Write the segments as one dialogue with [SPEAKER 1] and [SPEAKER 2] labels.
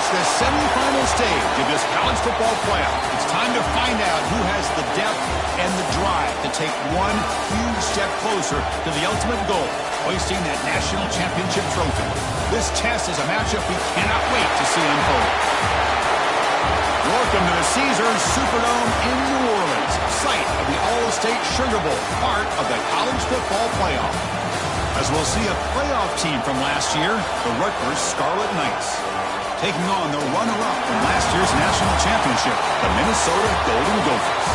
[SPEAKER 1] the semifinal stage of this college football playoff. It's time to find out who has the depth and the drive to take one huge step closer to the ultimate goal, hoisting that national championship trophy. This test is a matchup we cannot wait to see unfold. Welcome to the Caesars Superdome in New Orleans, site of the All-State Sugar Bowl, part of the college football playoff. As we'll see a playoff team from last year, the Rutgers Scarlet Knights, taking on the runner-up from last year's national championship, the Minnesota Golden Gophers.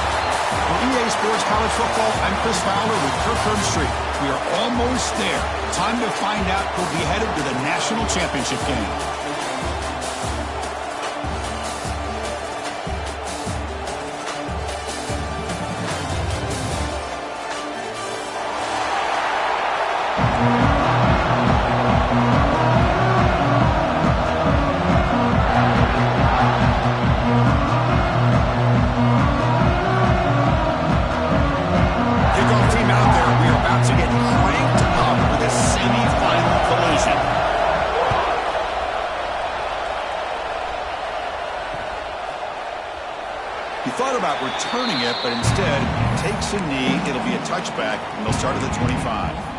[SPEAKER 1] For EA Sports College Football, I'm Chris Fowler with Kirk Herbstreit. We are almost there. Time to find out who'll be headed to the national championship game. Returning it, but instead takes a knee. It'll be a touchback, and they'll start at the 25.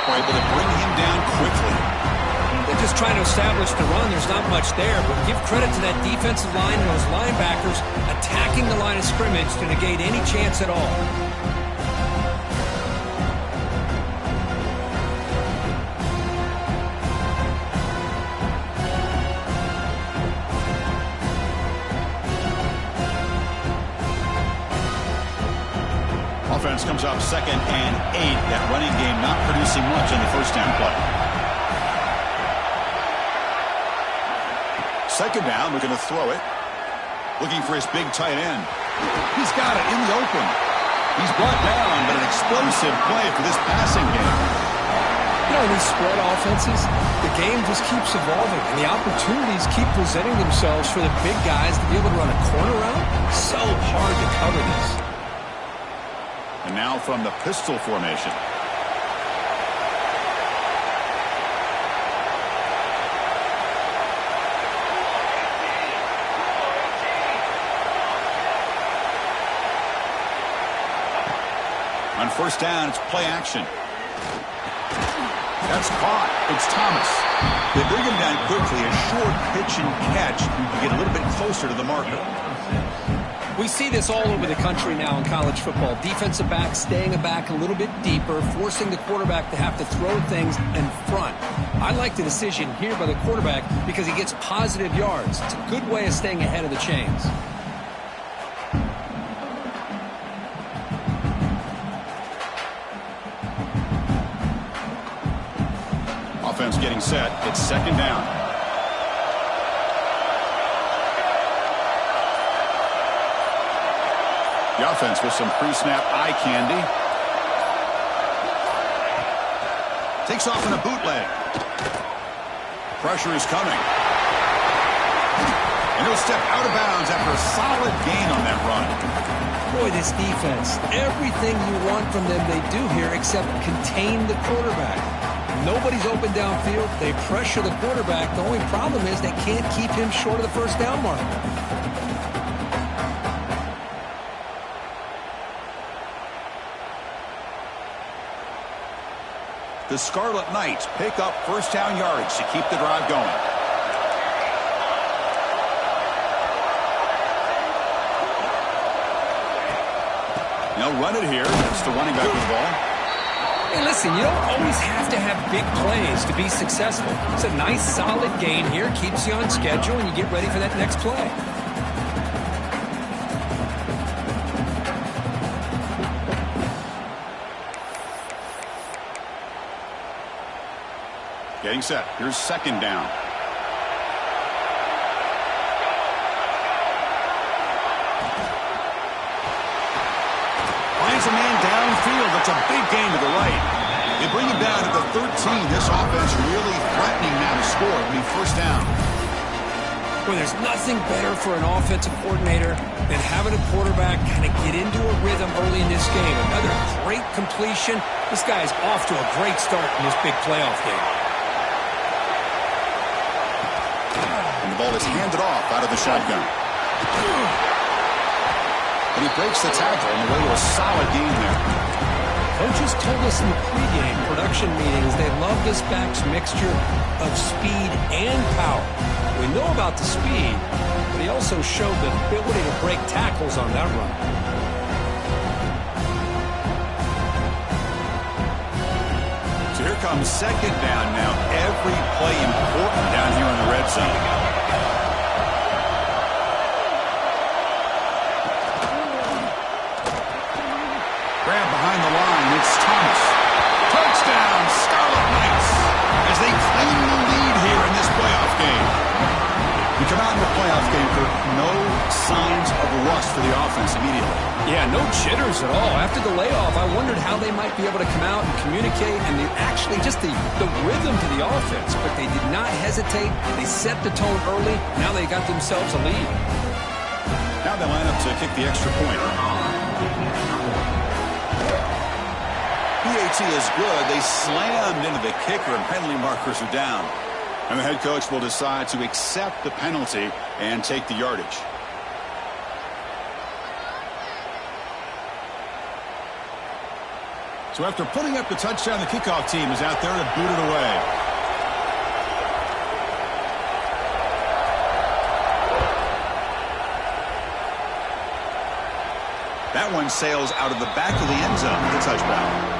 [SPEAKER 1] Able to bring him down quickly.
[SPEAKER 2] They're just trying to establish the run. There's not much there, but give credit to that defensive line and those linebackers attacking the line of scrimmage to negate any chance at all.
[SPEAKER 1] Offense comes up 2nd and 8. That running game not producing much on the first down play. 2nd down, looking to throw it. Looking for his big tight end. He's got it in the open. He's brought down, but an explosive play for this passing game.
[SPEAKER 2] You know, these spread offenses, the game just keeps evolving, and the opportunities keep presenting themselves for the big guys to be able to run a corner route. So hard to cover this.
[SPEAKER 1] And now from the pistol formation. On first down, it's play action. That's caught. It's Thomas. They bring him down quickly. A short pitch and catch to get a little bit closer to the marker.
[SPEAKER 2] We see this all over the country now in college football. Defensive backs staying back a little bit deeper, forcing the quarterback to have to throw things in front. I like the decision here by the quarterback because he gets positive yards. It's a good way of staying ahead of the chains.
[SPEAKER 1] Offense getting set. It's 2nd down. The offense with some pre-snap eye candy. Takes off in a bootleg. Pressure is coming. And he'll step out of bounds after a solid gain on that run.
[SPEAKER 2] Boy, this defense, everything you want from them they do here except contain the quarterback. Nobody's open downfield. They pressure the quarterback. The only problem is they can't keep him short of the first down mark.
[SPEAKER 1] The Scarlet Knights pick up first down yardage to keep the drive going. They'll run it here. That's the running back with the ball.
[SPEAKER 2] Hey, listen, you don't always have to have big plays to be successful. It's a nice, solid gain here. Keeps you on schedule, and you get ready for that next play.
[SPEAKER 1] Getting set. Here's 2nd down. a man downfield. That's a big gain to the right. They bring him down at the 13. This offense really threatening now to score. It'll be first down.
[SPEAKER 2] Well, there's nothing better for an offensive coordinator than having a quarterback kind of get into a rhythm early in this game. Another great completion. This guy is off to a great start in this big playoff game.
[SPEAKER 1] And the ball is handed off out of the shotgun. And he breaks the tackle on the way to a solid gain there.
[SPEAKER 2] Coaches told us in the pregame production meetings they love this back's mixture of speed and power. We know about the speed, but he also showed the ability to break tackles on that run.
[SPEAKER 1] So here comes second down now. Every play important down here in the red zone. Grab behind the line. It's Thomas. Touchdown, Scarlet Knights, as they claim the lead here in this playoff game. We come out in the playoff game for no signs of rust for the offense immediately.
[SPEAKER 2] Yeah, no jitters at all. After the layoff, I wondered how they might be able to come out and communicate and actually just the rhythm to the offense. But they did not hesitate. They set the tone early. Now they got themselves a lead.
[SPEAKER 1] Now they line up to kick the extra point. PAT is good. They slammed into the kicker and penalty markers are down. And the head coach will decide to accept the penalty and take the yardage. So after putting up the touchdown, the kickoff team is out there to boot it away. That one sails out of the back of the end zone with a touchdown.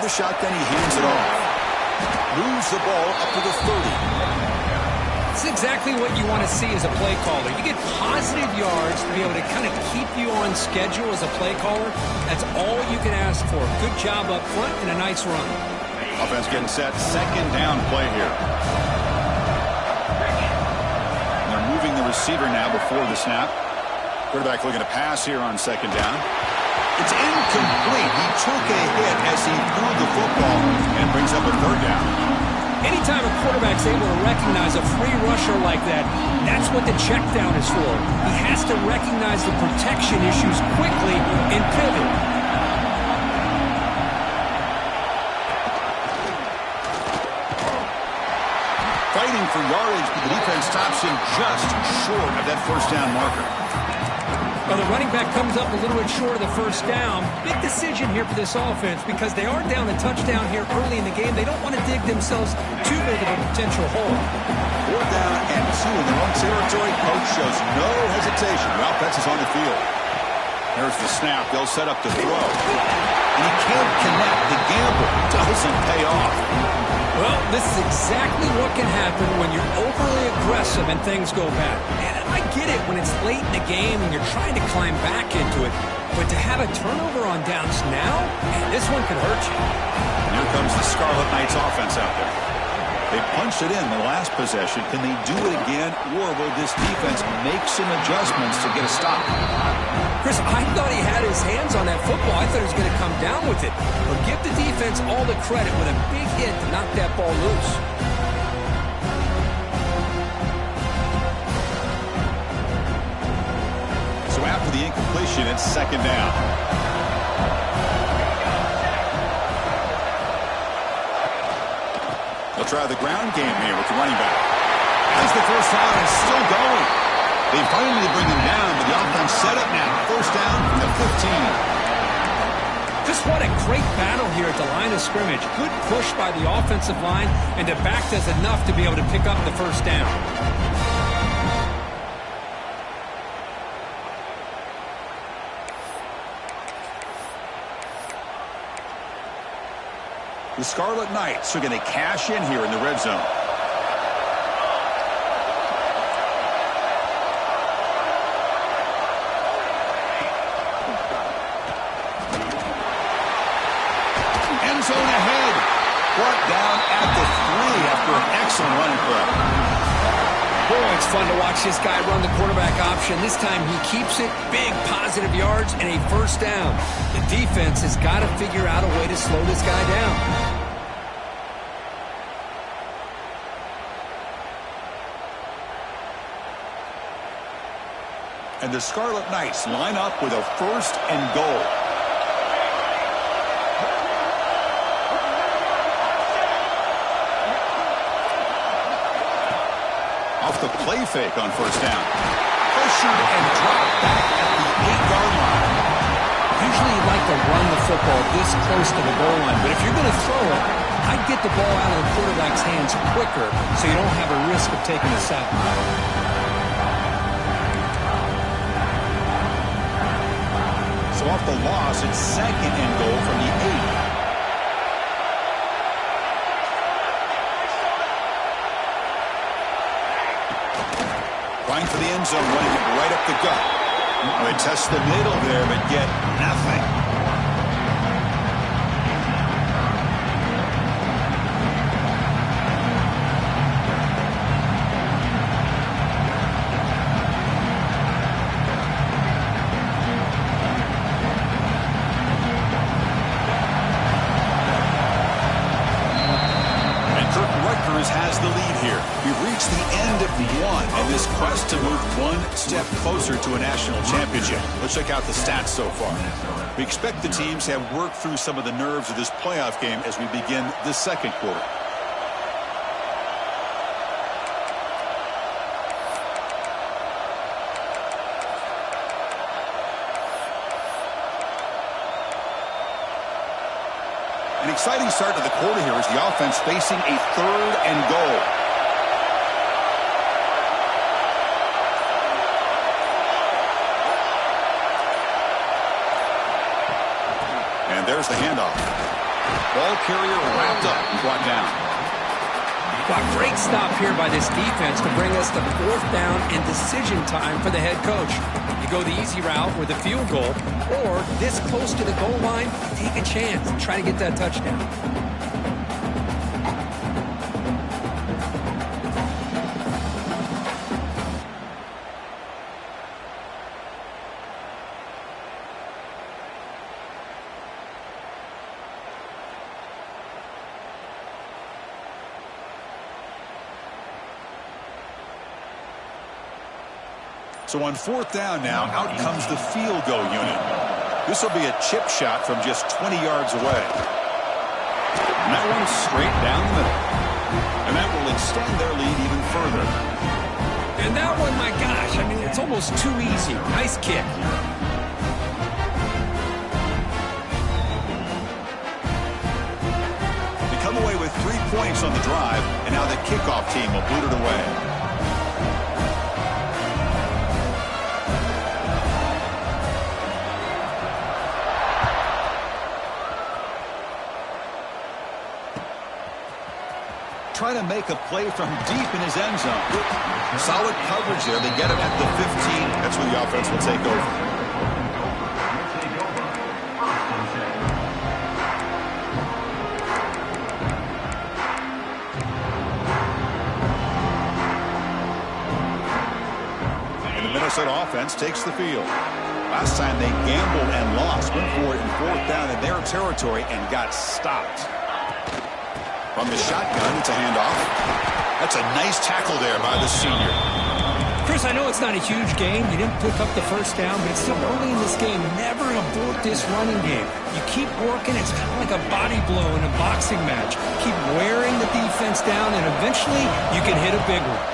[SPEAKER 1] Shotgun, he hands it off. Moves the ball up to the 30.
[SPEAKER 2] It's exactly what you want to see as a play caller. You get positive yards to be able to kind of keep you on schedule as a play caller. That's all you can ask for. Good job up front and a nice run.
[SPEAKER 1] Offense getting set. Second down play here. And they're moving the receiver now before the snap. Quarterback looking to pass here on second down. It's incomplete. He took a hit as he threw the football and brings up a third down.
[SPEAKER 2] Anytime a quarterback's able to recognize a free rusher like that, that's what the check down is for. He has to recognize the protection issues quickly and pivot.
[SPEAKER 1] Fighting for yardage, but the defense stops him just short of that first down marker.
[SPEAKER 2] Well, the running back comes up a little bit short of the first down. Big decision here for this offense because they are down a touchdown here early in the game. They don't want to dig themselves too big of a potential hole.
[SPEAKER 1] 4th down and 2 in their own territory. Coach shows no hesitation. The offense is on the field. There's the snap. They'll set up to throw. And he can't connect. The gamble doesn't pay off.
[SPEAKER 2] Well, this is exactly what can happen when you're overly aggressive and things go bad. And I get it when it's late in the game and you're trying to climb back into it. But to have a turnover on downs now, man, this one could hurt you.
[SPEAKER 1] And here comes the Scarlet Knights offense out there. They punched it in the last possession. Can they do it again, or will this defense make some adjustments to get a stop?
[SPEAKER 2] Chris, I thought he had his hands on that football. I thought he was going to come down with it. But give the defense all the credit with a big hit to knock that ball loose.
[SPEAKER 1] So after the incompletion, it's second down. They'll try the ground game here with the running back. As the first down is still going. They finally bring him down, but the offense set up now. First down from the 15.
[SPEAKER 2] Just what a great battle here at the line of scrimmage. Good push by the offensive line, and the back does enough to be able to pick up the first down.
[SPEAKER 1] The Scarlet Knights are going to cash in here in the red zone. End zone ahead. Brought down at the 3 after an excellent running play.
[SPEAKER 2] Boy, it's fun to watch this guy run the quarterback option. This time he keeps it, big positive yards, and a first down. The defense has got to figure out a way to slow this guy down.
[SPEAKER 1] And the Scarlet Knights line up with a 1st and goal. Off the play fake on 1st down. Pressured and dropped back at the 8-yard line.
[SPEAKER 2] Usually you'd like to run the football this close to the goal line, but if you're going to throw it, I'd get the ball out of the quarterback's hands quicker so you don't have a risk of taking a sack.
[SPEAKER 1] So off the loss, it's 2nd and goal from the 8. Trying for the end zone, running it right up the gut. They test the middle there, but get nothing. Rutgers has the lead here. We've reached the end of one, and this quest to move one step closer to a national championship. Let's check out the stats so far. We expect the teams to have worked through some of the nerves of this playoff game as we begin the 2nd quarter. An exciting start to the quarter here as the offense facing a 3rd and goal. And there's the handoff. Ball carrier wrapped up and brought down.
[SPEAKER 2] Well, great stop here by this defense to bring us to 4th down and decision time for the head coach. You go the easy route with a field goal, or this close to the goal line, take a chance and try to get that touchdown.
[SPEAKER 1] So on 4th down now, out comes the field goal unit. This will be a chip shot from just 20 yards away. And that one's straight down the middle. And that will extend their lead even further.
[SPEAKER 2] And that one, my gosh, I mean, it's almost too easy. Nice kick.
[SPEAKER 1] They come away with 3 points on the drive, and now the kickoff team will boot it away. Trying to make a play from deep in his end zone. Solid coverage there. They get him at the 15. That's where the offense will take over. And the Minnesota offense takes the field. Last time they gambled and lost. Went for it in 4th down in their territory and got stopped. From the shotgun, it's a handoff. That's a nice tackle there by the senior.
[SPEAKER 2] Chris, I know it's not a huge game. You didn't pick up the 1st down, but it's still early in this game. Never abort this running game. You keep working. It's kind of like a body blow in a boxing match. Keep wearing the defense down, and eventually you can hit a big one.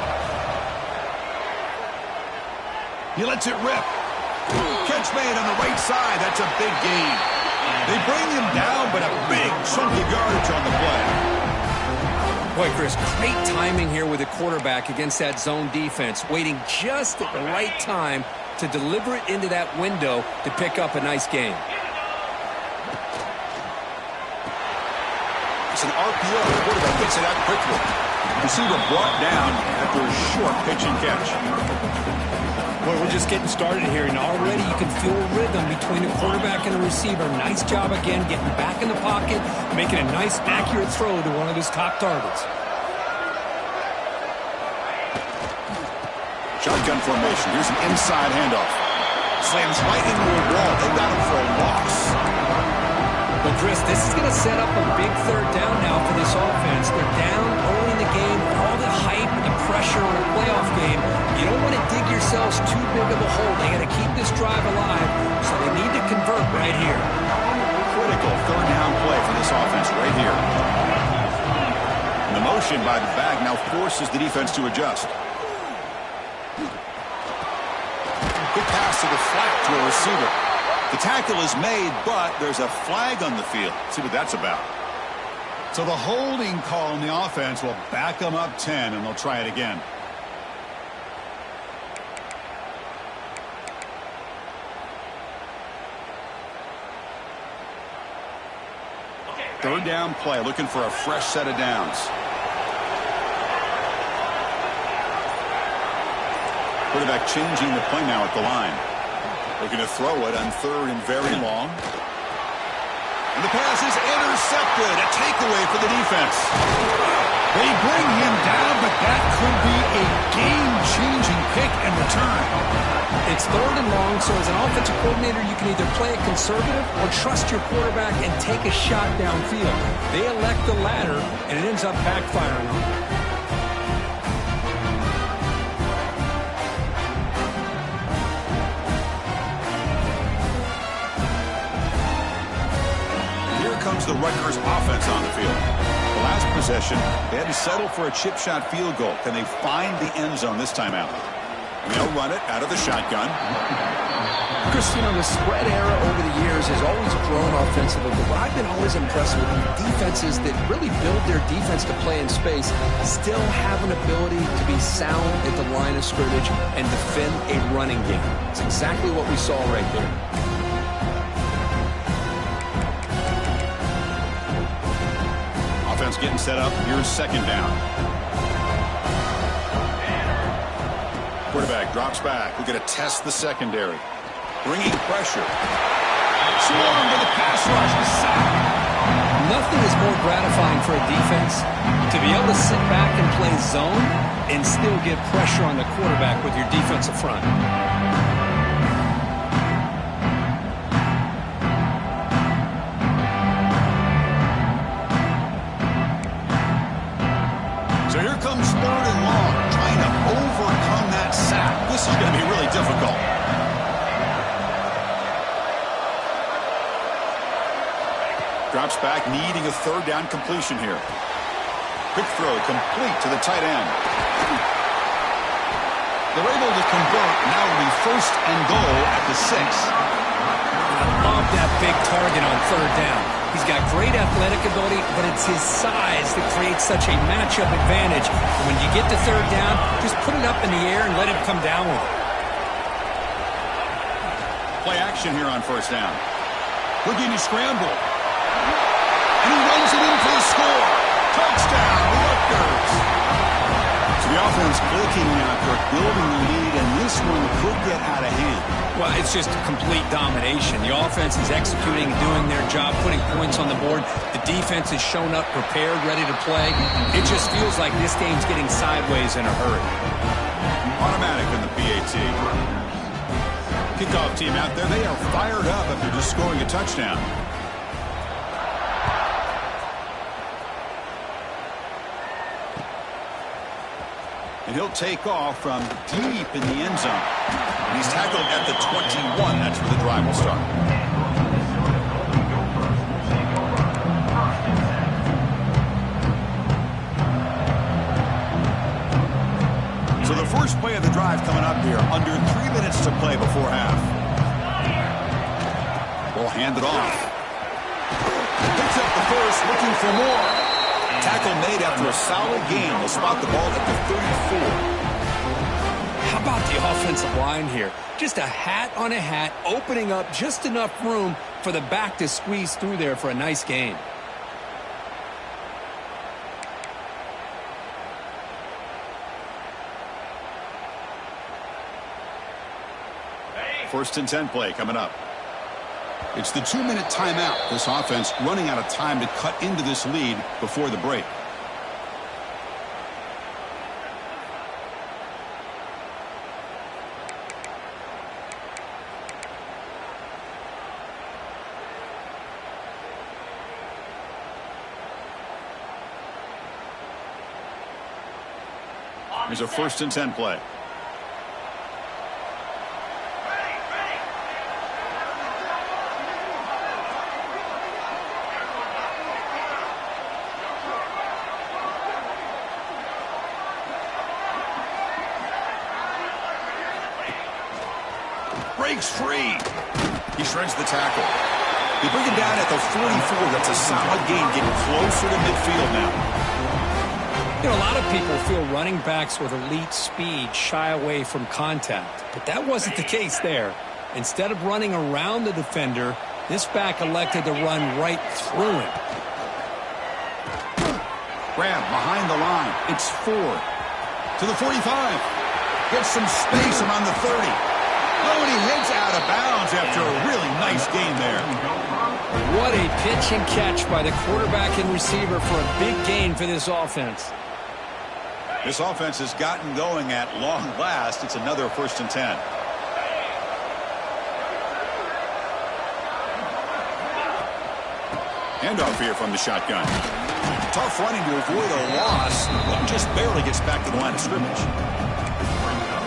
[SPEAKER 1] He lets it rip. Catch made on the right side. That's a big gain. They bring him down, but a big chunk of yardage on the play.
[SPEAKER 2] Boy, Chris, great timing here with the quarterback against that zone defense, waiting just at the right time to deliver it into that window to pick up a nice gain.
[SPEAKER 1] It's an RPO. The quarterback gets it out quickly. Receiver brought down after a short pitch and catch.
[SPEAKER 2] Boy, we're just getting started here, and already you can feel a rhythm between the quarterback and the receiver. Nice job again getting back in the pocket, making a nice, accurate throw to one of his top targets.
[SPEAKER 1] Shotgun formation. Here's an inside handoff. Slams right into a wall. They got him for a loss.
[SPEAKER 2] Well, Chris, this is going to set up a big third down now for this offense. They're down early in the game. All the hype and the pressure on a playoff game. You don't want to dig yourselves too big of a hole. They got to keep this drive alive, so they need to convert right here.
[SPEAKER 1] Critical third down play for this offense right here. And the motion by the back now forces the defense to adjust. Quick pass to the flat to a receiver. The tackle is made, but there's a flag on the field. Let's see what that's about. So the holding call on the offense will back them up 10, and they'll try it again. Third down play, looking for a fresh set of downs. Quarterback changing the play now at the line. Looking to throw it on third and very long. And the pass is intercepted. A takeaway for the defense. They bring him down, but that could be a game-changing pick and return.
[SPEAKER 2] It's third and long, so as an offensive coordinator, you can either play it conservative or trust your quarterback and take a shot downfield. They elect the latter, and it ends up backfiring on them.
[SPEAKER 1] Comes the Rutgers offense on the field. The last possession, they had to settle for a chip shot field goal. Can they find the end zone this time out? And they'll run it out of the shotgun.
[SPEAKER 2] Chris, you know, the spread era over the years has always grown offensively, but what I've been always impressed with defenses that really build their defense to play in space still have an ability to be sound at the line of scrimmage and defend a running game. It's exactly what we saw right there.
[SPEAKER 1] Offense getting set up. Here's second down. Quarterback drops back. We're going to test the secondary. Bringing pressure. Swarm to the pass rush. The sack.
[SPEAKER 2] Nothing is more gratifying for a defense to be able to sit back and play zone and still get pressure on the quarterback with your defensive front.
[SPEAKER 1] So here comes third and long, trying to overcome that sack. This is going to be really difficult. Drops back, needing a third down completion here. Quick throw, complete to the tight end. They're able to convert. Now it'll be first and goal at the 6.
[SPEAKER 2] I love that big target on third down. He's got great athletic ability, but it's his size that creates such a matchup advantage. And when you get to third down, just put it up in the air and let him come down with it.
[SPEAKER 1] Play action here on first down. Looking to scramble. And he runs it in for the score. Touchdown, Rutgers. So the offense clicking now, they're building the lead, and this one could get out of hand.
[SPEAKER 2] Well, it's just complete domination. The offense is executing, doing their job, putting points on the board. The defense has shown up, prepared, ready to play. It just feels like this game's getting sideways in a hurry.
[SPEAKER 1] Automatic in the PAT. Kickoff team out there, they are fired up after just scoring a touchdown. And he'll take off from deep in the end zone. And he's tackled at the 21. That's where the drive will start. So the first play of the drive coming up here. Under 3 minutes to play before half. We'll hand it off. Picks up the first, looking for more. Tackle made after a solid game. They'll spot the ball at the 34.
[SPEAKER 2] How about the offensive line here? Just a hat on a hat, opening up just enough room for the back to squeeze through there for a nice game.
[SPEAKER 1] first and 10 play coming up.
[SPEAKER 3] It's the 2-minute timeout. This offense running out of time to cut into this lead before the break.
[SPEAKER 1] Here's a first and 10 play. Breaks free. He shreds the tackle. They bring him down at the 44. That's a solid gain, getting closer to midfield now.
[SPEAKER 2] You know, a lot of people feel running backs with elite speed shy away from contact, but that wasn't the case there. Instead of running around the defender, this back elected to run right through him.
[SPEAKER 3] Grab behind the line. It's 4.
[SPEAKER 1] To the 45. Gets some space around the 30. Oh, and he heads out of bounds after a really nice gain there.
[SPEAKER 2] What a pitch and catch by the quarterback and receiver for a big gain for this offense.
[SPEAKER 1] This offense has gotten going at long last. It's another first and 10. Handoff here from the shotgun. Tough running to avoid a loss. Just barely gets back to the line of scrimmage.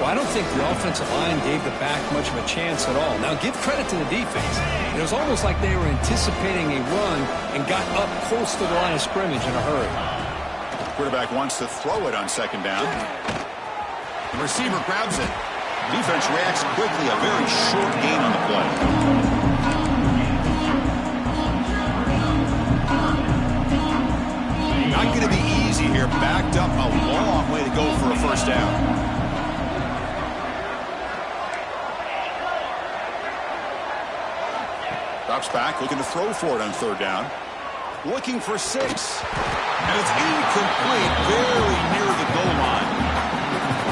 [SPEAKER 2] Well, I don't think the offensive line gave the back much of a chance at all. Now, give credit to the defense. It was almost like they were anticipating a run and got up close to the line of scrimmage in a hurry.
[SPEAKER 1] Quarterback wants to throw it on second down. The receiver grabs it. Defense reacts quickly. A very short gain on the play. Not going to be easy here. Backed up a long way to go for a first down. Drops back, looking to throw for it on third down. Looking for 6. And it's incomplete, very near the goal line.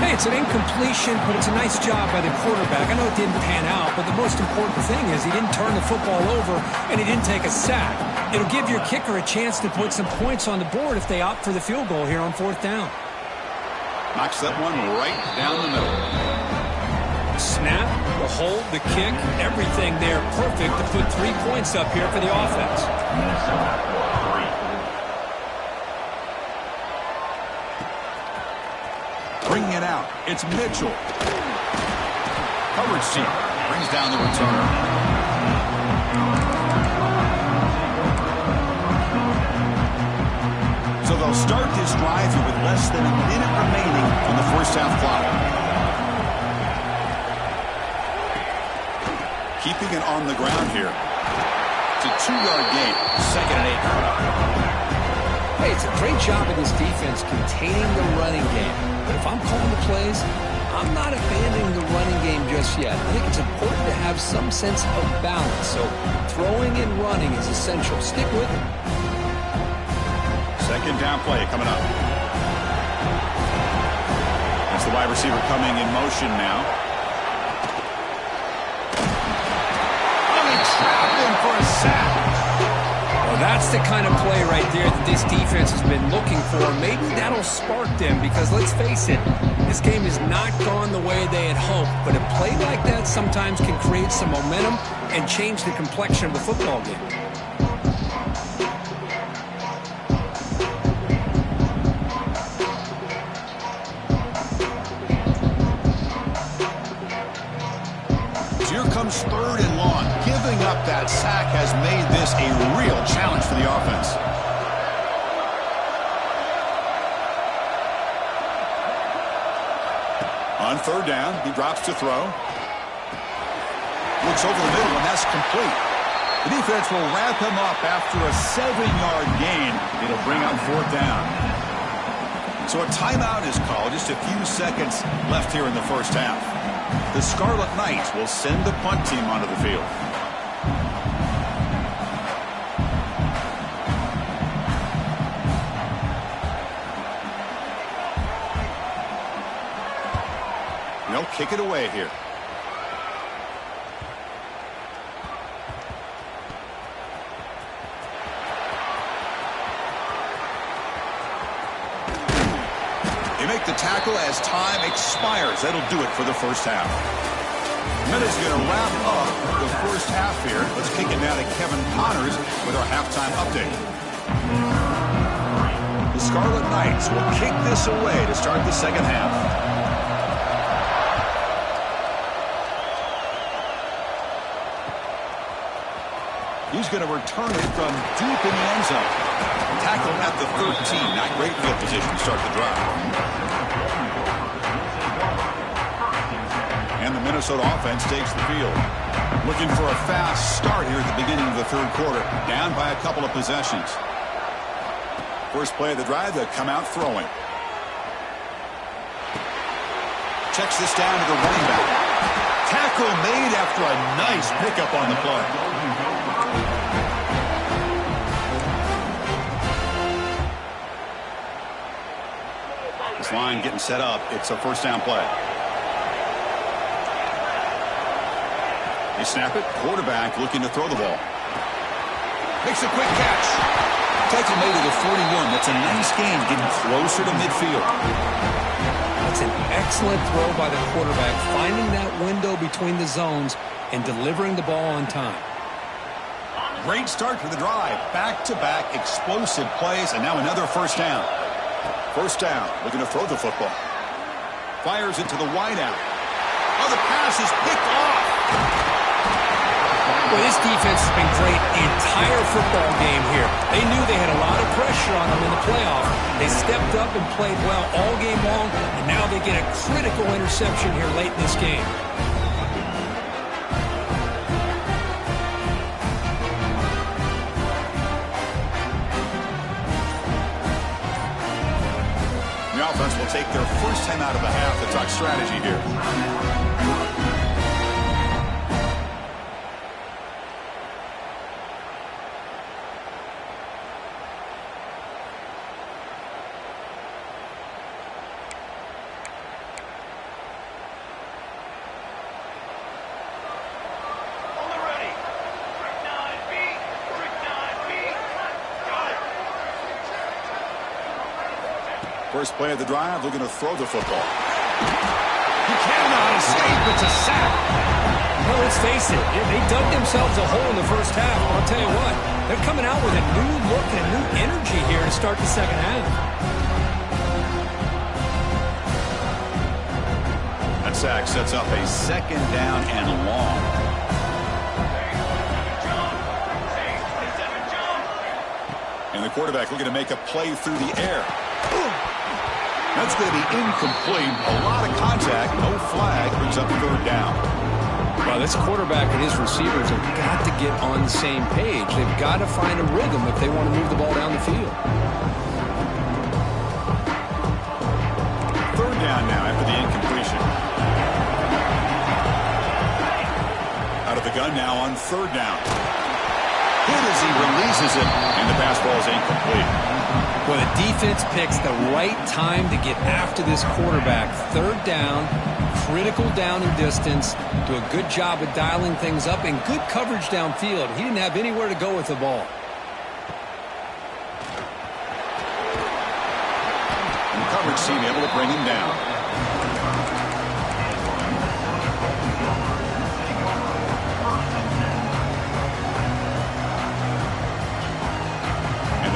[SPEAKER 2] Hey, it's an incompletion, but it's a nice job by the quarterback. I know it didn't pan out, but the most important thing is he didn't turn the football over and he didn't take a sack. It'll give your kicker a chance to put some points on the board if they opt for the field goal here on fourth down.
[SPEAKER 1] Knocks that one right down the middle.
[SPEAKER 2] Snap, the hold, the kick, everything there perfect to put 3 points up here for the offense.
[SPEAKER 1] Bringing it out, it's Mitchell. Coverage team brings down the return. So they'll start this drive here with less than a minute remaining on the first half clock. Keeping it on the ground here. It's a 2-yard gain. Second and 8.
[SPEAKER 2] Hey, it's a great job of this defense containing the running game. But if I'm calling the plays, I'm not abandoning the running game just yet. I think it's important to have some sense of balance. So throwing and running is essential. Stick with it.
[SPEAKER 1] Second down play coming up. That's the wide receiver coming in motion now. Trapped him for a sack.
[SPEAKER 2] Well, that's the kind of play right there that this defense has been looking for. Maybe that'll spark them because, let's face it, this game has not gone the way they had hoped. But a play like that sometimes can create some momentum and change the complexion of the football game.
[SPEAKER 1] Comes third and long. Giving up that sack has made this a real challenge for the offense. On third down, he drops to throw. Looks over the middle, and that's complete. The defense will wrap him up after a 7-yard gain. It'll bring up fourth down. So a timeout is called. Just a few seconds left here in the first half. The Scarlet Knights will send the punt team onto the field. They'll kick it away here.
[SPEAKER 3] They make the tackle as time expires. That'll do it for the first half. Minute's going to wrap up the first half here. Let's kick it now to Kevin Connors with our halftime update. The Scarlet Knights will kick this away to start the second half. He's going to return it from deep in the end zone. Tackle at the 13. Not great field position to start the drive. And the Minnesota offense takes the field. Looking for a fast start here at the beginning of the third quarter. Down by a couple of possessions. First play of the drive, they'll come out throwing. Checks this down to the running back. Tackle made after a nice pickup on the play. This line getting set up. It's a first down play. They snap it. Quarterback looking to throw the ball. Makes a quick catch. Tackle made at the 41. That's a nice gain, getting closer to midfield.
[SPEAKER 2] That's an excellent throw by the quarterback, finding that window between the zones and delivering the ball on time.
[SPEAKER 3] Great start to the drive. Back-to-back explosive plays, and now another first down. First down, looking to throw the football. Fires it to the wideout. Oh, the pass is picked off.
[SPEAKER 2] Well, this defense has been great the entire football game here. They knew they had a lot of pressure on them in the playoff. They stepped up and played well all game long, and now they get a critical interception here late in this game.
[SPEAKER 3] The offense will take their first time out of the half to talk strategy here. First play of the drive, looking to throw the football.
[SPEAKER 1] He cannot escape. It's a sack.
[SPEAKER 2] Well, let's face it. They dug themselves a hole in the first half. But I'll tell you what, they're coming out with a new look and a new energy here to start the second half.
[SPEAKER 3] That sack sets up a second down and long. And the quarterback looking to make a play through the air. That's going to be incomplete. A lot of contact. No flag. Brings up third down.
[SPEAKER 2] Well, this quarterback and his receivers have got to get on the same page. They've got to find a rhythm if they want to move the ball down the field.
[SPEAKER 3] Third down now after the incompletion. Out of the gun now on third down. Hit as he releases it, and the pass ball is incomplete.
[SPEAKER 2] Well, the defense picks the right time to get after this quarterback. Third down, critical down and distance. Do a good job of dialing things up and good coverage downfield. He didn't have anywhere to go with the ball.
[SPEAKER 3] And the coverage team able to bring him down.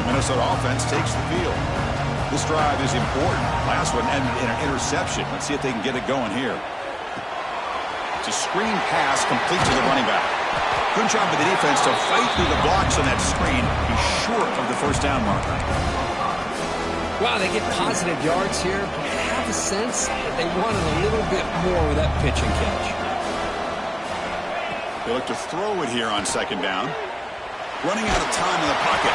[SPEAKER 3] Minnesota offense takes the field. This drive is important. Last one ended in an interception. Let's see if they can get it going here. It's a screen pass complete to the running back. Good job by the defense to fight through the blocks on that screen. He's short of the first down marker.
[SPEAKER 2] Wow, they get positive yards here, but I have a sense that they wanted a little bit more with that pitch and catch.
[SPEAKER 3] They look to throw it here on second down. Running out of time in the pocket.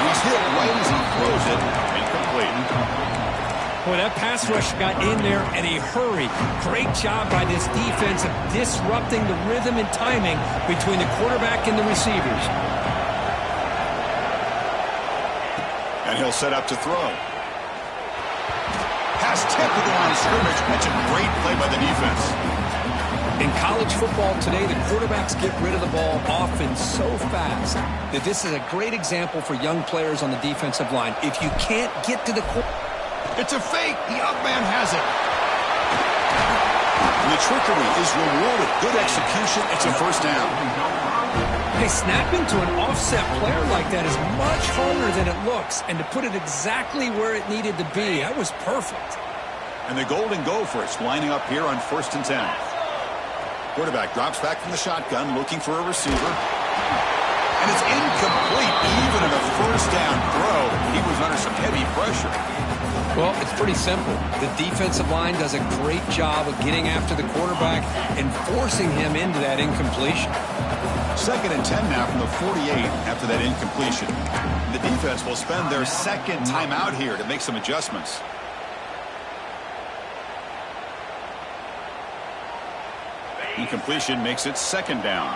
[SPEAKER 3] He's hit right as he throws it. Incomplete.
[SPEAKER 2] Boy, that pass rush got in there in a hurry. Great job by this defense of disrupting the rhythm and timing between the quarterback and the receivers.
[SPEAKER 3] And he'll set up to throw. Pass tipped to the line of scrimmage. That's a great play by the defense.
[SPEAKER 2] In college football today, the quarterbacks get rid of the ball often so fast that this is a great example for young players on the defensive line. If you can't get to the quarterback,
[SPEAKER 1] It's a fake. The up man has it.
[SPEAKER 3] And the trickery is rewarded. Good execution. It's a first down.
[SPEAKER 2] Hey, snapping to an offset player like that is much harder than it looks. And to put it exactly where it needed to be, that was perfect.
[SPEAKER 3] And the Golden Gophers lining up here on 1st and 10. Quarterback drops back from the shotgun, looking for a receiver. And it's incomplete. Even in a first down throw, he was under some heavy pressure.
[SPEAKER 2] Well, it's pretty simple. The defensive line does a great job of getting after the quarterback and forcing him into that incompletion.
[SPEAKER 3] 2nd and 10 now from the 48 after that incompletion. The defense will spend their second timeout here to make some adjustments. Incompletion makes it 2nd down.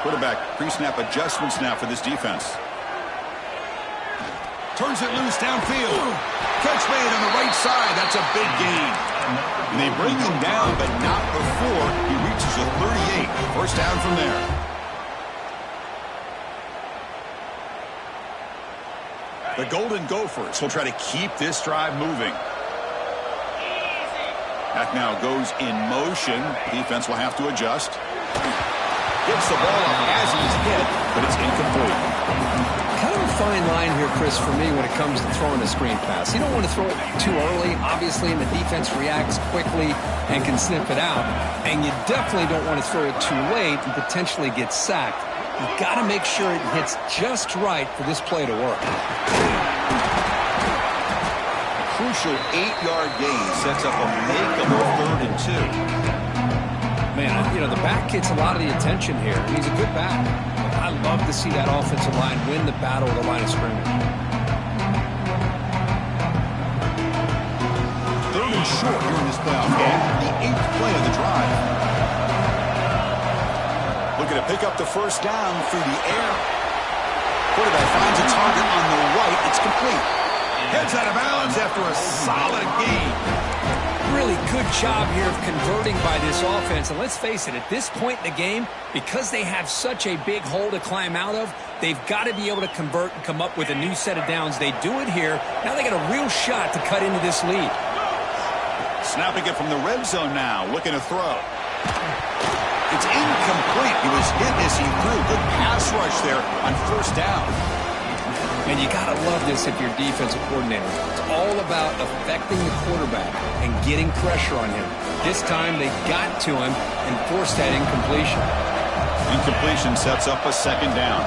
[SPEAKER 3] Quarterback pre-snap adjustments now for this defense.
[SPEAKER 1] Turns it loose downfield. Catch made on the right side. That's a big gain.
[SPEAKER 3] And they bring him down, but not before he reaches a 38. First down from there. The Golden Gophers will try to keep this drive moving. That now goes in motion. Defense will have to adjust. Gets the ball up as he's hit, but it's incomplete.
[SPEAKER 2] Kind of a fine line here, Chris, for me when it comes to throwing a screen pass. You don't want to throw it too early, obviously, and the defense reacts quickly and can snip it out. And you definitely don't want to throw it too late and potentially get sacked. You've got to make sure it hits just right for this play to work.
[SPEAKER 3] A crucial 8-yard gain sets up a makeable 3rd and 2.
[SPEAKER 2] Man, you know, the back gets a lot of the attention here. He's a good back. I love to see that offensive line win the battle of the line of scrimmage.
[SPEAKER 3] 3rd and short here in this playoff game. The 8th play of the drive. Looking to pick up the first down through the air. Quarterback finds a target on the right. It's complete.
[SPEAKER 1] Heads out of bounds after a solid gain.
[SPEAKER 2] Really good job here of converting by this offense. And let's face it, at this point in the game, because they have such a big hole to climb out of, they've got to be able to convert and come up with a new set of downs. They do it here. Now they got a real shot to cut into this lead.
[SPEAKER 3] Snapping it from the red zone now, looking to throw. It's incomplete. He was hit as he threw. Good pass rush there on first down.
[SPEAKER 2] And you got to love this if you're defensive coordinator. It's all about affecting the quarterback and getting pressure on him. This time they got to him and forced that incompletion.
[SPEAKER 3] Incompletion sets up a 2nd down.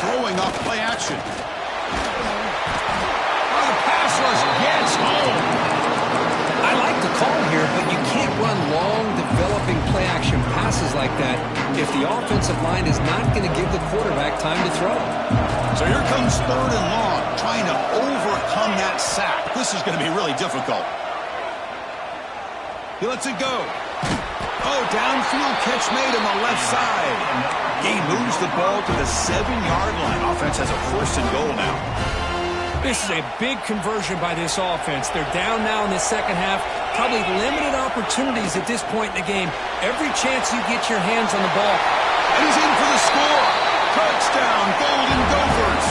[SPEAKER 3] Throwing off play action.
[SPEAKER 1] Oh, the pass rush gets home.
[SPEAKER 2] I like the call here, but you can't run long, developing play-action passes like that if the offensive line is not going to give the quarterback time to throw.
[SPEAKER 3] So here comes 3rd and long, trying to overcome that sack. This is going to be really difficult.
[SPEAKER 1] He lets it go. Oh, downfield catch made on the left side.
[SPEAKER 3] He moves the ball to the 7-yard line. Offense has a 1st and goal now.
[SPEAKER 2] This is a big conversion by this offense. They're down now in the second half. Probably limited opportunities at this point in the game. Every chance you get your hands on the ball.
[SPEAKER 1] And he's in for the score. Touchdown, Golden Gophers.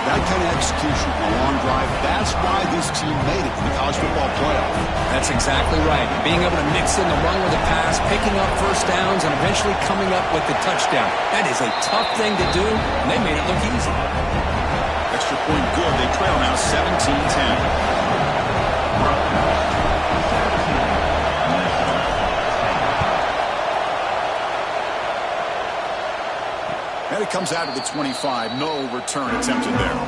[SPEAKER 3] That kind of execution on a long drive, that's why this team made it to the college football playoff.
[SPEAKER 2] That's exactly right. Being able to mix in the run with the pass, picking up first downs, and eventually coming up with the touchdown. That is a tough thing to do, and they made it look easy.
[SPEAKER 3] Extra point good. They trail now 17-10. And it comes out of the 25. No return attempted there.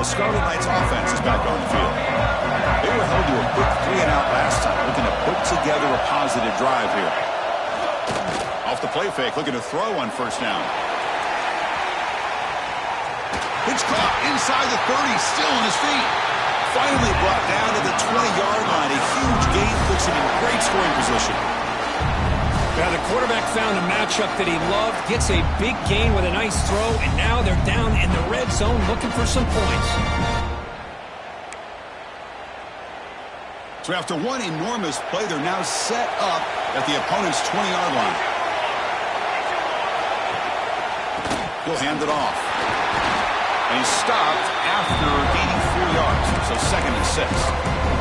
[SPEAKER 3] Scarlet Knights offense is back on the field. They were held to a quick 3-and-out last time, looking to put together a positive drive here. Off the play fake, looking to throw on first down.
[SPEAKER 1] It's caught inside the 30, still on his feet.
[SPEAKER 3] Finally brought down to the 20-yard line. A huge gain
[SPEAKER 2] Quarterback found a matchup that he loved, gets a big gain with a nice throw, and now they're down in the red zone looking for some points.
[SPEAKER 3] So after one enormous play, they're now set up at the opponent's 20-yard line. He'll hand it off. And he's stopped after gaining 4 yards, so 2nd and 6.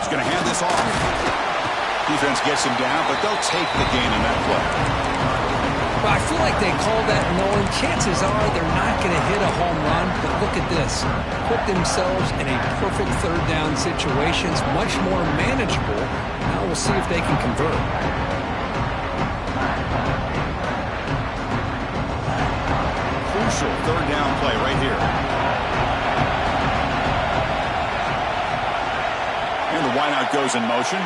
[SPEAKER 3] Going to hand this off. Defense gets him down, but they'll take the gain on that play.
[SPEAKER 2] Well, I feel like they call that knowing chances are they're not going to hit a home run, but look at this. Put themselves in a perfect third down situation. It's much more manageable. Now we'll see if they can convert.
[SPEAKER 3] Crucial third down play right here. And the wideout goes in motion.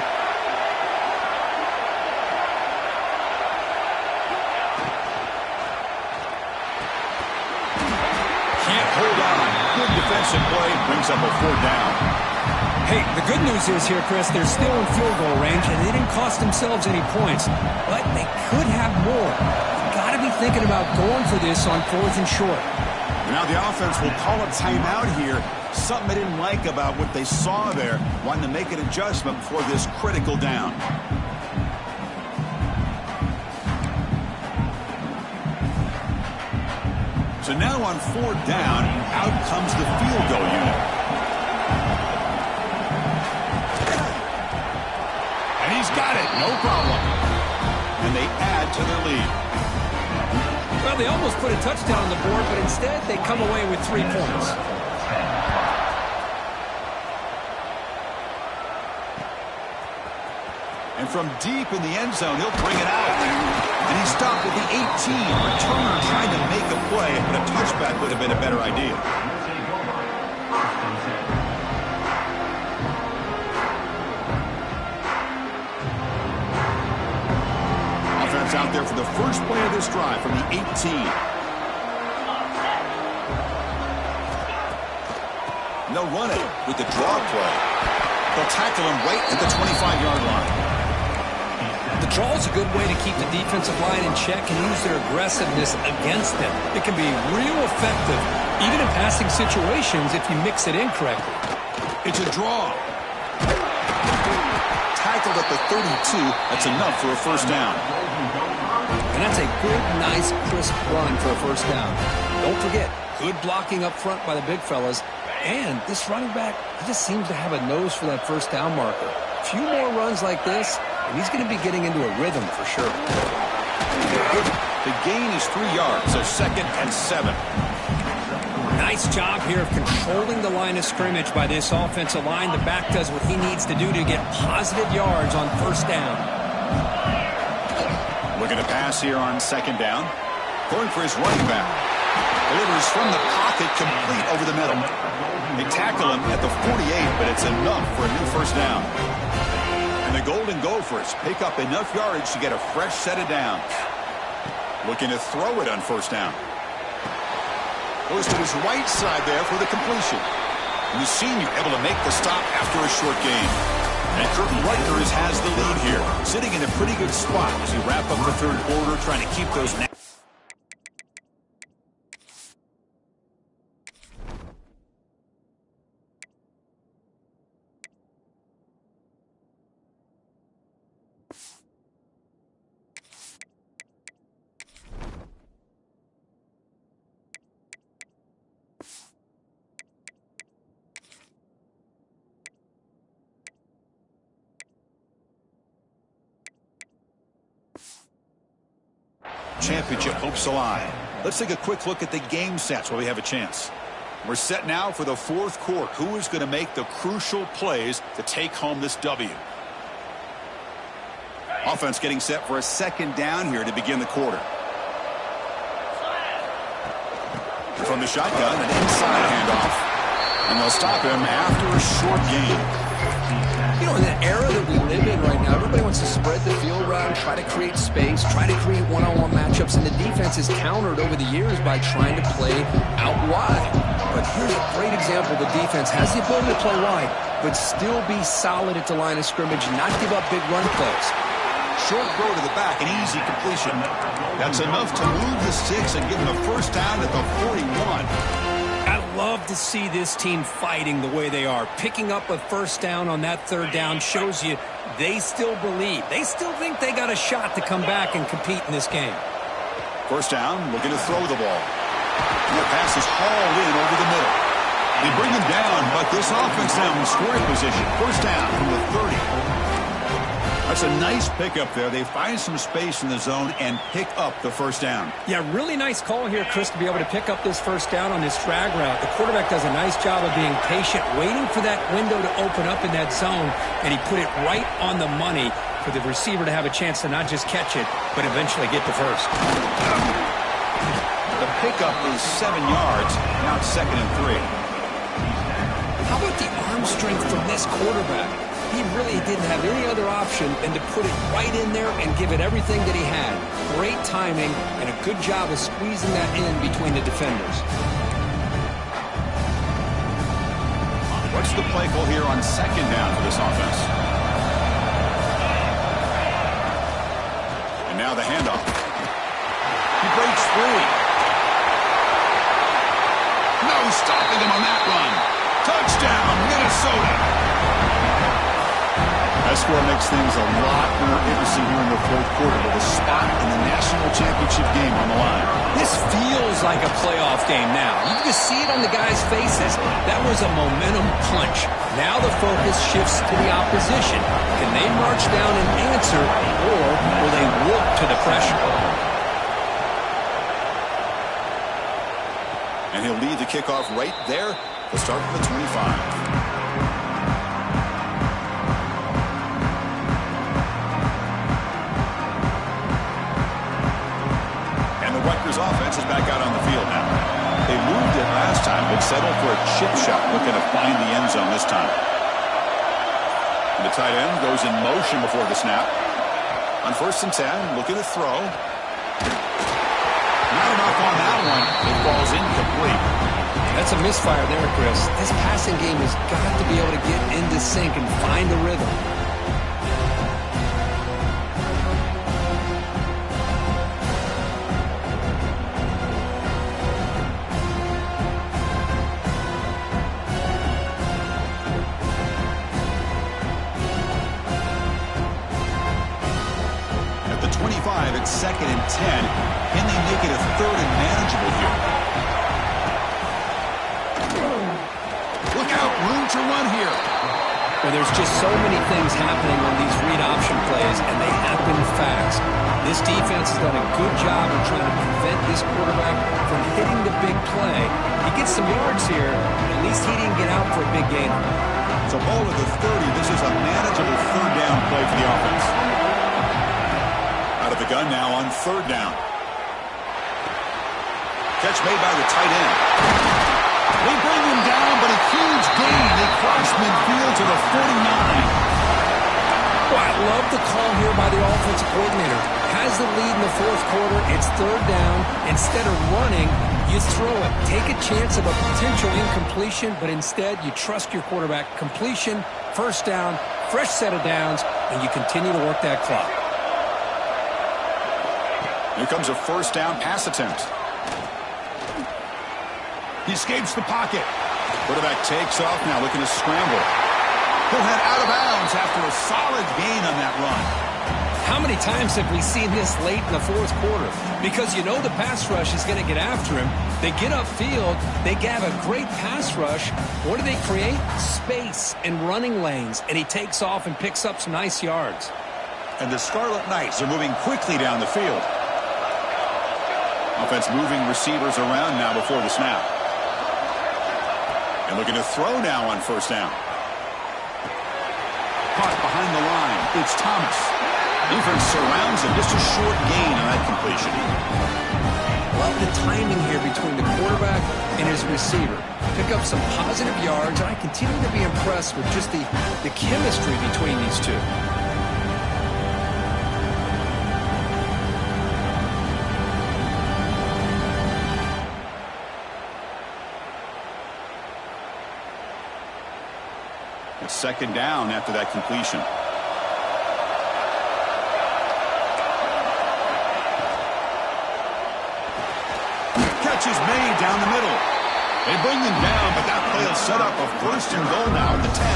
[SPEAKER 3] Can't hold on. Good defensive play. Brings up a 4th down.
[SPEAKER 2] Hey, the good news is here, Chris, they're still in field goal range, and they didn't cost themselves any points. But they could have more. You've got to be thinking about going for this on 4th and short.
[SPEAKER 3] Now the offense will call a timeout here. Something they didn't like about what they saw there. Wanting to make an adjustment before this critical down. So now on 4th down, out comes the field goal unit. And he's got it, no problem. And they add to their lead.
[SPEAKER 2] Well, they almost put a touchdown on the board, but instead they come away with 3 points.
[SPEAKER 3] And from deep in the end zone, he'll bring it out. And he's stopped at the 18. Returner trying to make a play, but a touchback would have been a better idea. Offense out there for the first play of this drive from the 18. And they'll run it with the draw play. They'll tackle him right at the 25-yard line.
[SPEAKER 2] The draw is a good way to keep the defensive line in check and use their aggressiveness against them. It can be real effective, even in passing situations, if you mix it in correctly.
[SPEAKER 3] It's a draw. Tackled at the 32. That's enough for a 1st down.
[SPEAKER 2] And that's a good, nice, crisp run for a 1st down. Don't forget, good blocking up front by the big fellas. And this running back, he just seems to have a nose for that 1st down marker. A few more runs like this, and he's going to be getting into a rhythm for sure.
[SPEAKER 3] The gain is 3 yards, so 2nd and 7.
[SPEAKER 2] Nice job here of controlling the line of scrimmage by this offensive line. The back does what he needs to do to get positive yards on 1st down.
[SPEAKER 3] Looking to pass here on 2nd down. Going for his running back. Delivers from the pocket, complete over the middle. They tackle him at the 48, but it's enough for a new 1st down. And the Golden Gophers pick up enough yardage to get a fresh set of downs. Looking to throw it on 1st down. Goes to his right side there for the completion. And the senior able to make the stop after a short gain. And Rutgers has the lead here, sitting in a pretty good spot as we wrap up the 3rd quarter, trying to keep those. Championship hopes alive. Let's take a quick look at the game sets while we have a chance. We're set now for the 4th quarter. Who is going to make the crucial plays to take home this W? Offense getting set for a 2nd down here to begin the quarter. From the shotgun, an inside handoff. And they'll stop him after a short gain.
[SPEAKER 2] You know, in the era that we live in right now, everybody wants to spread the field around, try to create space, try to create one-on-one matchups, and the defense is countered over the years by trying to play out wide. But here's a great example. The defense has the ability to play wide, but still be solid at the line of scrimmage and not give up big run plays.
[SPEAKER 3] Short throw to the back, an easy completion. That's enough to move the sticks and give them a first down at the 41.
[SPEAKER 2] I love to see this team fighting the way they are. Picking up a first down on that third down shows you they still believe. They still think they got a shot to come back and compete in this game.
[SPEAKER 3] First down, looking to throw the ball. And the pass is hauled in over the middle. They bring them down, but this offense now in scoring position. First down from the 30. That's a nice pickup there. They find some space in the zone and pick up the first down.
[SPEAKER 2] Yeah, really nice call here, Chris, to be able to pick up this first down on this drag route. The quarterback does a nice job of being patient, waiting for that window to open up in that zone, and he put it right on the money for the receiver to have a chance to not just catch it, but eventually get the first.
[SPEAKER 3] The pickup is 7 yards. Now it's 2nd and 3.
[SPEAKER 2] How about the arm strength from this quarterback? He really didn't have any other option than to put it right in there and give it everything that he had. Great timing and a good job of squeezing that in between the defenders.
[SPEAKER 3] What's the play call here on 2nd down for this offense? And now the handoff. He breaks free. No stopping him on that run. Touchdown, Minnesota. That score makes things a lot more interesting here in the 4th quarter with a spot in the national championship game on the line.
[SPEAKER 2] This feels like a playoff game now. You can see it on the guys' faces. That was a momentum punch. Now the focus shifts to the opposition. Can they march down and answer, or will they walk to the pressure?
[SPEAKER 3] And he'll lead the kickoff right there to start from the 25. Rutgers offense is back out on the field now. They moved it last time, but settled for a chip shot, looking to find the end zone this time. And the tight end goes in motion before the snap. On 1st and 10, looking to throw. Not enough on that one. It falls incomplete.
[SPEAKER 2] That's a misfire there, Chris. This passing game has got to be able to get into sync and find a rhythm.
[SPEAKER 3] It's 2nd and 10. Can they make it a 3rd and manageable here? Look out, room to run here.
[SPEAKER 2] Well, there's just so many things happening on these read option plays, and they happen fast. This defense has done a good job of trying to prevent this quarterback from hitting the big play. He gets some yards here, but at least he didn't get out for a big gain.
[SPEAKER 3] So ball at the 30. This is a manageable 3rd down play for the offense. Out of the gun now on 3rd down. Catch made by the tight end. They bring him down, but a huge gain. They cross midfield to the 49.
[SPEAKER 2] Well, I love the call here by the offensive coordinator. Has the lead in the 4th quarter. It's 3rd down. Instead of running, you throw it. Take a chance of a potential incompletion, but instead you trust your quarterback. Completion, first down, fresh set of downs, and you continue to work that clock.
[SPEAKER 3] Here comes a first down pass attempt. He escapes the pocket. Quarterback takes off now, looking to scramble. He'll head out of bounds after a solid gain on that run.
[SPEAKER 2] How many times have we seen this late in the 4th quarter? Because you know the pass rush is going to get after him. They get upfield. They have a great pass rush. What do they create? Space and running lanes. And he takes off and picks up some nice yards.
[SPEAKER 3] And the Scarlet Knights are moving quickly down the field. Offense moving receivers around now before the snap. And looking to throw now on first down. Caught behind the line. It's Thomas. Defense surrounds him. Just a short gain on that completion.
[SPEAKER 2] Love the timing here between the quarterback and his receiver. Pick up some positive yards, and I continue to be impressed with just the chemistry between these two.
[SPEAKER 3] second down after that completion. Catch is made down the middle. They bring them down, but that play will set up a first and goal now at the 10.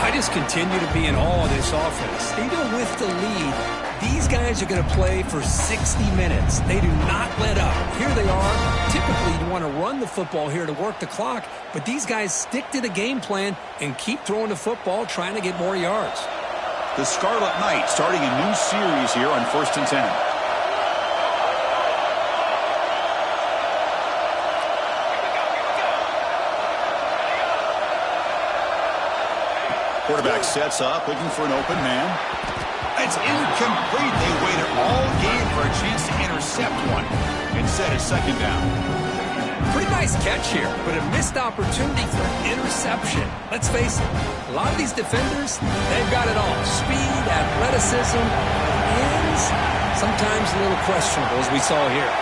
[SPEAKER 2] I just continue to be in awe of this offense. Even with the lead, these guys are going to play for 60 minutes. They do not let up. Here they are. Typically, you want to run the football here to work the clock, but these guys stick to the game plan and keep throwing the football, trying to get more yards.
[SPEAKER 3] The Scarlet Knights starting a new series here on 1st and 10. Quarterback sets up, looking for an open man. It's incomplete. They waited all game for a chance to intercept one. Instead, it's second down.
[SPEAKER 2] Pretty nice catch here, but a missed opportunity for interception. Let's face it, a lot of these defenders, they've got it all. Speed, athleticism, hands, sometimes a little questionable, as we saw here.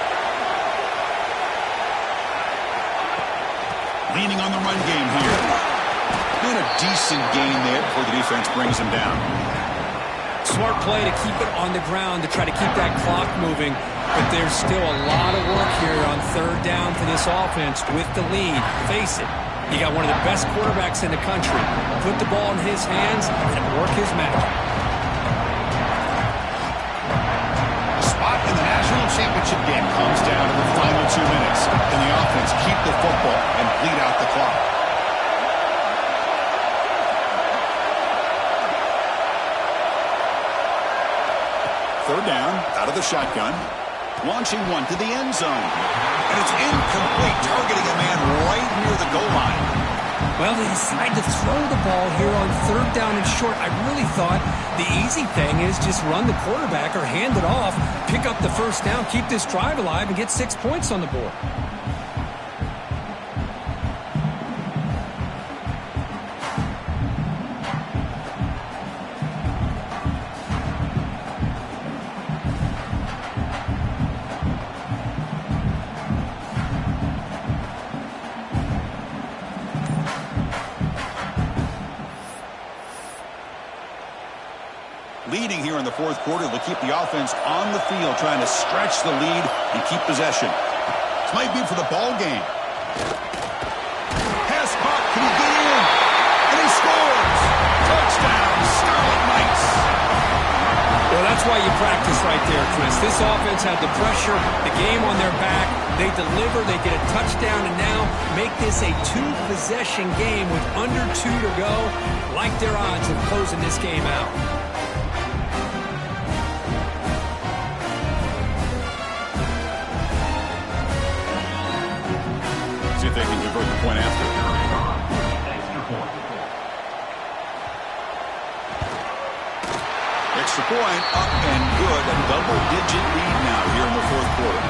[SPEAKER 3] Leaning on the run game here. And a decent gain there before the defense brings him down.
[SPEAKER 2] Smart play to keep it on the ground to try to keep that clock moving. But there's still a lot of work here on third down for this offense with the lead. Face it, you got one of the best quarterbacks in the country. Put the ball in his hands and work his magic.
[SPEAKER 3] A spot in the national championship game comes down to the final 2 minutes. Can the offense keep the football and bleed out the clock? Third down, out of the shotgun. Launching one to the end zone. And it's incomplete, targeting a man right near the goal line.
[SPEAKER 2] Well, they decide to throw the ball here on third down and short. I really thought the easy thing is just run the quarterback or hand it off, pick up the first down, keep this drive alive, and get 6 points on the board.
[SPEAKER 3] Leading here in the fourth quarter, they'll keep the offense on the field, trying to stretch the lead and keep possession. This might be for the ball game. Pass caught, can he get in? And he scores! Touchdown, Scarlet Knights!
[SPEAKER 2] Well, that's why you practice right there, Chris. This offense had the pressure, the game on their back. They deliver, they get a touchdown, and now make this a two-possession game with under 2 to go. Like their odds of closing this game out.
[SPEAKER 3] See if they can convert the point after. Extra point, up and good. A double-digit lead now here in the fourth quarter.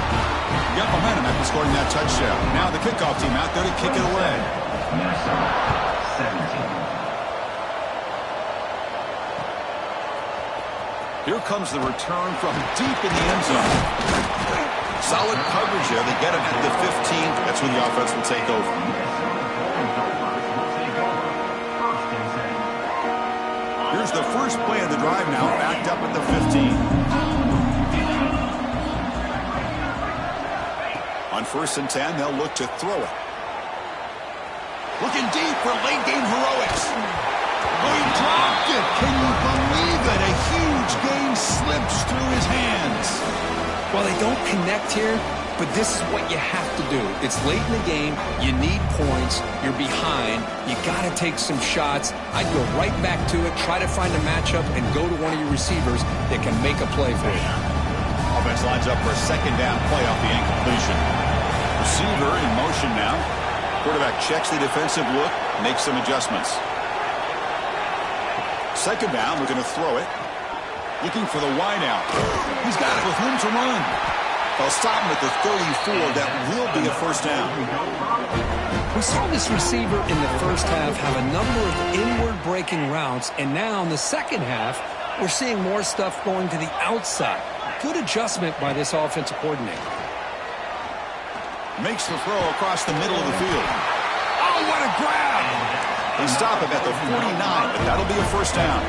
[SPEAKER 3] You got momentum after scoring that touchdown. Now the kickoff team out there to kick it away. Here comes the return from deep in the end zone. Solid coverage there. They get him at the 15. That's when the offense will take over. Here's the first play of the drive now, backed up at the 15. On 1st and 10, they'll look to throw it. Looking deep for late game heroics. Oh, he dropped it. Can you believe it? A huge gain slips through his hands.
[SPEAKER 2] Well, they don't connect here, but this is what you have to do. It's late in the game. You need points. You're behind. You got to take some shots. I'd go right back to it, try to find a matchup, and go to one of your receivers that can make a play for you.
[SPEAKER 3] Offense lines up for a second down play off the incompletion. Receiver in motion now. Quarterback checks the defensive look, makes some adjustments. Second down, we're going to throw it. Looking for the wide out. He's got it with room to run. They'll stop him at the 34. That will be a first down.
[SPEAKER 2] We saw this receiver in the first half have a number of inward breaking routes, and now in the second half, we're seeing more stuff going to the outside. Good adjustment by this offensive coordinator.
[SPEAKER 3] Makes the throw across the middle of the field. Oh, what a grab! They stop him at the 49, but that'll be a first down.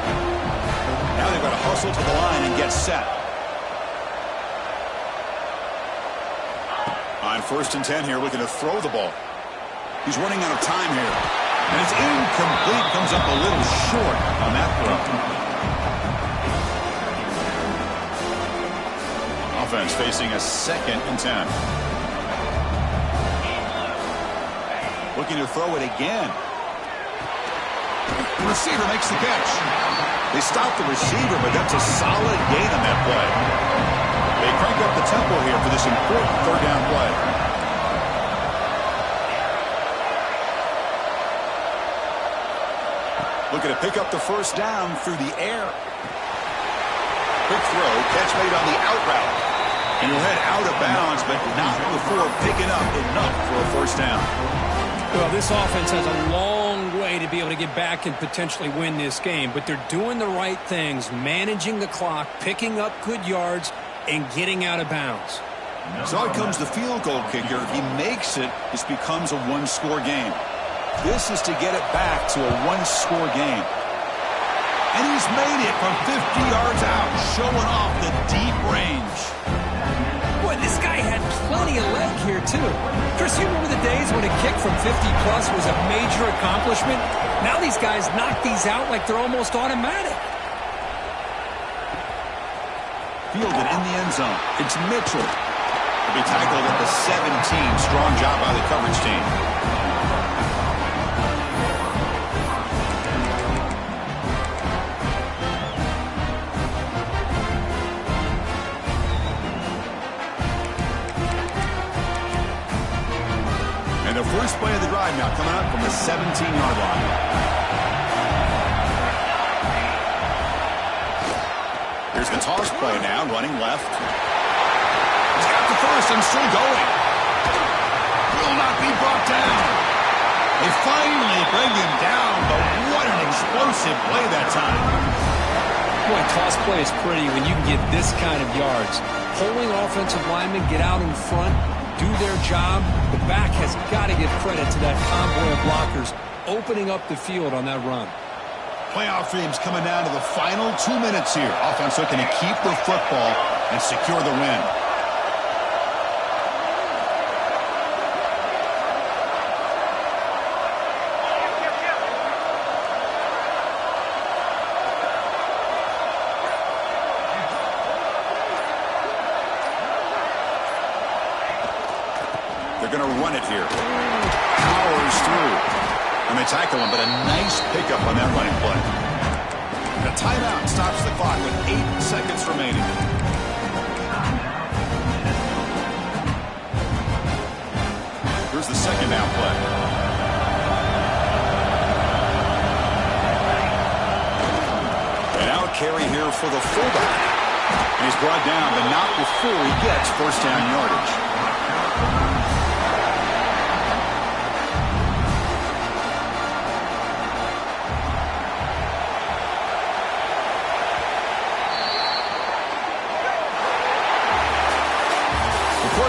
[SPEAKER 3] Now they've got to hustle to the line and get set. On 1st and 10 here, looking to throw the ball. He's running out of time here. And it's incomplete. Comes up a little short on that throw. Offense facing a 2nd and 10. Looking to throw it again.
[SPEAKER 1] The receiver makes the catch.
[SPEAKER 3] They stop the receiver, but that's a solid gain on that play. They crank up the tempo here for this important 3rd down play. Looking to pick up the first down through the air. Quick throw, catch made on the out route. And he'll head out of bounds, but not before picking up enough for a first down.
[SPEAKER 2] Well, this offense has a long way to be able to get back and potentially win this game, but they're doing the right things, managing the clock, picking up good yards, and getting out of bounds.
[SPEAKER 3] So out comes the field goal kicker. If he makes it, this becomes a one-score game. This is to get it back to a one-score game. And he's made it from 50 yards out, showing off the deep range.
[SPEAKER 2] Boy, this guy had plenty of leg here, too. Chris, you remember the days when a kick from 50-plus was a major accomplishment? Now these guys knock these out like they're almost automatic.
[SPEAKER 3] Fielded in the end zone. It's Mitchell. He'll be tackled at the 17. Strong job by the coverage team. And the first play of the drive now coming up from the 17-yard line. Here's the toss play now, running left. He's got the first and still going. Will not be brought down. They finally bring him down, but what an explosive play that time.
[SPEAKER 2] Boy, toss play is pretty when you can get this kind of yards. Pulling offensive linemen, get out in front, do their job. The back has got to give credit to that convoy of blockers opening up the field on that run.
[SPEAKER 3] Playoff dreams coming down to the final 2 minutes here. Offense looking to keep the football and secure the win. They're going to run it here. Powers through. And they tackle him, but a nice pickup on that running play. And a timeout stops the clock with 8 seconds remaining. Here's the second down play. And now a carry here for the fullback. And he's brought down, but not before he gets first down yardage.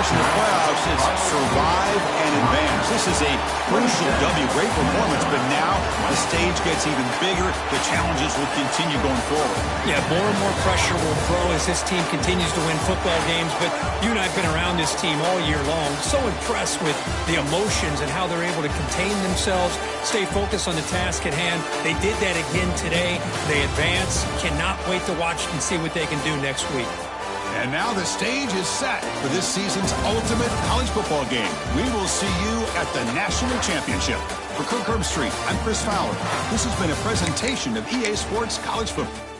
[SPEAKER 3] In the playoffs, it's survive and advance. This is a crucial W. Great performance, but now the stage gets even bigger. The challenges will continue going forward.
[SPEAKER 2] Yeah, more and more pressure will grow as this team continues to win football games, but you and I have been around this team all year long. So impressed with the emotions and how they're able to contain themselves, stay focused on the task at hand. They did that again today. They advance. Cannot wait to watch and see what they can do next week.
[SPEAKER 1] And now the stage is set for this season's ultimate college football game. We will see you at the National Championship. For Kirk Herbstreit, I'm Chris Fowler. This has been a presentation of EA Sports College Football.